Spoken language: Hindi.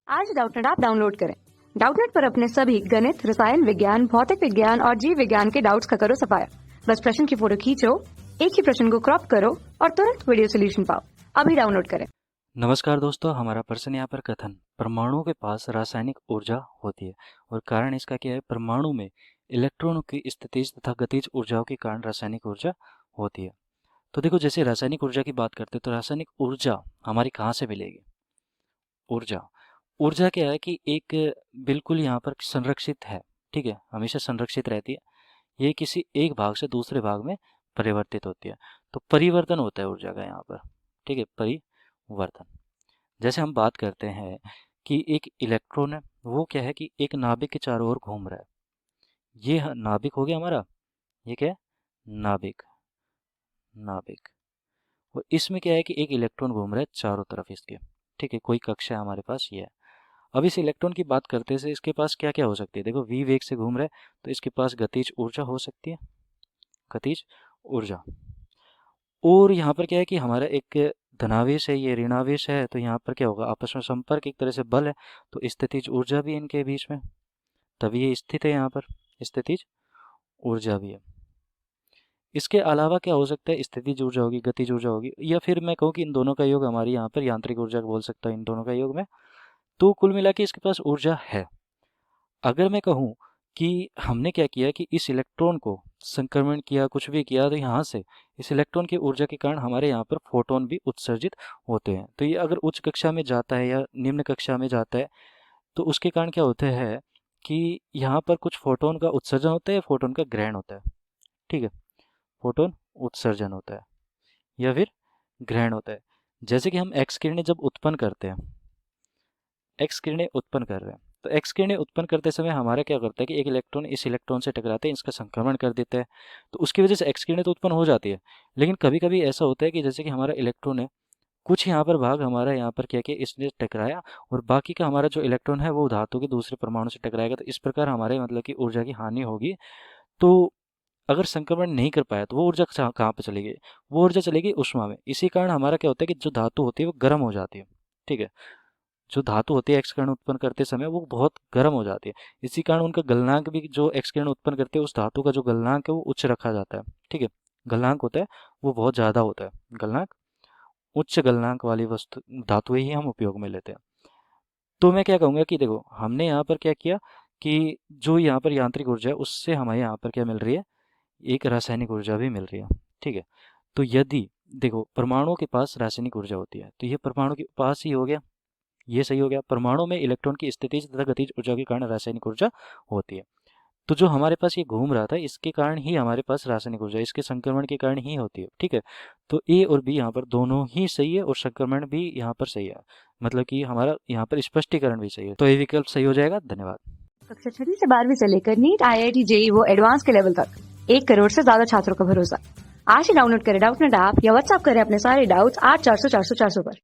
आज डाउटनेट ऐप डाउनलोड करें। डाउटनेट पर अपने सभी गणित, रसायन विज्ञान, भौतिक विज्ञान और जीव विज्ञान के डाउट्स का करो सफाया। बस प्रश्न की फोटो खींचो, एक ही प्रश्न को क्रॉप करो और तुरंत वीडियो सोल्यूशन पाओ। अभी डाउनलोड करें। नमस्कार दोस्तों, हमारा प्रश्न यहाँ पर कथन परमाणुओं के पास रासायनिक ऊर्जा होती है और कारण इसका क्या है। परमाणु में इलेक्ट्रॉनों की स्थितिज तथा गतिज ऊर्जाओं के कारण रासायनिक ऊर्जा होती है। तो देखो, जैसे रासायनिक ऊर्जा की बात करते हैं तो रासायनिक ऊर्जा हमारी कहाँ से मिलेगी। ऊर्जा ऊर्जा क्या है कि एक बिल्कुल यहाँ पर संरक्षित है, ठीक है, हमेशा संरक्षित रहती है। ये किसी एक भाग से दूसरे भाग में परिवर्तित होती है। तो परिवर्तन होता है ऊर्जा का यहाँ पर, ठीक है, परिवर्तन। जैसे हम बात करते हैं कि एक इलेक्ट्रॉन है, वो क्या है कि एक नाभिक के चारों ओर घूम रहा है। ये नाभिक हो गया हमारा, ये क्या है, नाभिक। नाभिक और इसमें क्या है कि एक इलेक्ट्रॉन घूम रहा है चारों तरफ इसके, ठीक है, कोई कक्षा है हमारे पास ये है। अब इस इलेक्ट्रॉन की बात करते हैं, इसके पास क्या क्या हो सकती है। देखो, v वेग से घूम रहा है तो इसके पास गतिज ऊर्जा हो सकती है, गतिज ऊर्जा। और यहाँ पर क्या है कि हमारा एक धनावेश है, ये ऋणावेश है, तो यहाँ पर क्या होगा, आपस में संपर्क, एक तरह से बल है, तो स्थितिज ऊर्जा भी इनके बीच में, तभी ये स्थित है। यहाँ पर स्थितिज ऊर्जा भी है। इसके अलावा क्या हो सकता है, स्थितिज ऊर्जा होगी, गतिज ऊर्जा होगी, या फिर मैं कहूँ कि इन दोनों का योग हमारी यहाँ पर यांत्रिक ऊर्जा बोल सकता हूँ, इन दोनों का योग में। तो कुल मिला के इसके पास ऊर्जा है। अगर मैं कहूँ कि हमने क्या किया कि इस इलेक्ट्रॉन को संक्रमण किया, कुछ भी किया, तो यहाँ से इस इलेक्ट्रॉन की ऊर्जा के कारण हमारे यहाँ पर फोटोन भी उत्सर्जित होते हैं। तो ये अगर उच्च कक्षा में जाता है या निम्न कक्षा में जाता है तो उसके कारण क्या होता है कि यहाँ पर कुछ फोटोन का उत्सर्जन होता है या फोटोन का ग्रहण होता है, ठीक है, फोटोन उत्सर्जन होता है या फिर ग्रहण होता है। जैसे कि हम एक्स किरणें जब उत्पन्न करते हैं, एक्स किरणें उत्पन्न कर रहे हैं, तो एक्स किरणें उत्पन्न करते समय हमारा क्या करता है कि एक इलेक्ट्रॉन इस इलेक्ट्रॉन से टकराते हैं, इसका संक्रमण कर देता है, तो उसकी वजह से एक्स किरणें तो उत्पन्न हो जाती है। लेकिन कभी कभी ऐसा होता है कि जैसे कि हमारा इलेक्ट्रॉन है, कुछ यहाँ पर भाग हमारा यहाँ पर क्या किया, इसने टकराया और बाकी का हमारा जो इलेक्ट्रॉन है वो धातु के दूसरे परमाणु से टकराएगा, तो इस प्रकार हमारे मतलब कि ऊर्जा की हानि होगी। तो अगर संक्रमण नहीं कर पाया तो वो ऊर्जा कहाँ पे चलेगी, वो ऊर्जा चलेगी उष्मा में। इसी कारण हमारा क्या होता है कि जो धातु होती है वो गर्म हो जाती है, ठीक है, जो धातु होती है एक्स किरण उत्पन्न करते समय वो बहुत गर्म हो जाती है। इसी कारण उनका गलनांक भी, जो एक्स किरण उत्पन्न करते हैं उस धातु का जो गलनांक है वो उच्च रखा जाता है, ठीक है, गलनांक होता है वो बहुत ज़्यादा होता है। गलनांक, उच्च गलनांक वाली वस्तु धातुएं ही हम उपयोग में लेते हैं। तो मैं क्या कहूँगा कि देखो, हमने यहाँ पर क्या किया कि जो यहाँ पर यांत्रिक ऊर्जा है उससे हमें यहाँ पर क्या मिल रही है, एक रासायनिक ऊर्जा भी मिल रही है, ठीक है। तो यदि देखो परमाणुओं के पास रासायनिक ऊर्जा होती है तो ये परमाणु के पास ही हो गया, ये सही हो गया। परमाणु में इलेक्ट्रॉन की स्थितिज तथा गतिज ऊर्जा के कारण रासायनिक ऊर्जा होती है। तो जो हमारे पास ये घूम रहा था इसके कारण ही हमारे पास रासायनिक ऊर्जा, इसके संक्रमण के कारण ही होती है, ठीक है। तो ए और बी यहाँ पर दोनों ही सही है और संक्रमण भी यहाँ पर सही है, मतलब कि हमारा यहाँ पर स्पष्टीकरण भी सही है। तो ये विकल्प सही हो जाएगा। धन्यवाद। कक्षा 6 से 12वीं से लेकर नीट, IIT, JEE वो एडवांस के लेवल तक 1 करोड़ से ज्यादा छात्रों का भरोसा। आज ही डाउनलोड करें डाउटनेट ऐप या व्हाट्सएप करें अपने सारे डाउट्स 8400 400 400 पर।